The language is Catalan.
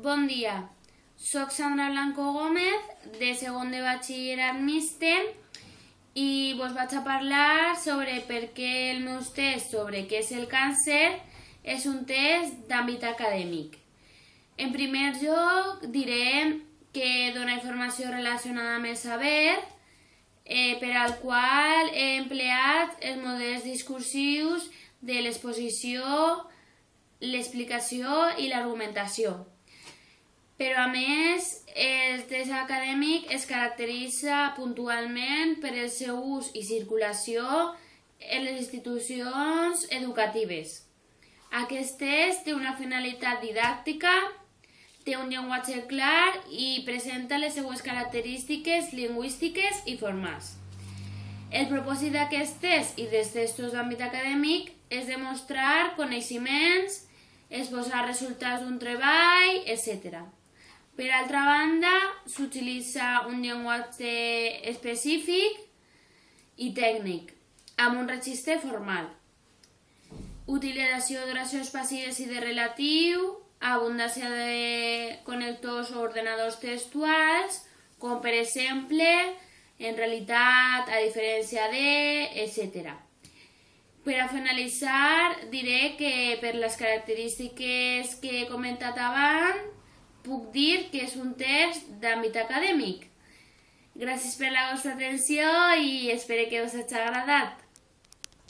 Bon dia, soc Sandra Blanco Gómez, de segon de batxillerat mixte, i vos vaig a parlar sobre per què el meu test sobre què és el càncer és un test d'àmbit acadèmic. En primer lloc, diré que dona informació relacionada amb el saber, per al qual he empleat els models discursius de l'exposició, l'explicació i l'argumentació. Però a més, el test acadèmic es caracteritza puntualment per el seu ús i circulació en les institucions educatives. Aquest test té una finalitat didàctica, té un llenguatge clar i presenta les seues característiques lingüístiques i formals. El propòsit d'aquest test i dels testos d'àmbit acadèmic és demostrar coneixements, exposar resultats d'un treball, etc. Per altra banda, s'utilitza un llenguatge específic i tècnic, amb un registre formal. Utilització d'oracions passives i de relatiu, abundància de connectors o ordenadors textuals, com per exemple, en realitat, a diferència de, etc. Per a finalitzar, diré que per les característiques que he comentat abans, puc dir que és un test d'àmbit acadèmic. Gràcies per la vostra atenció i espero que us hagi agradat.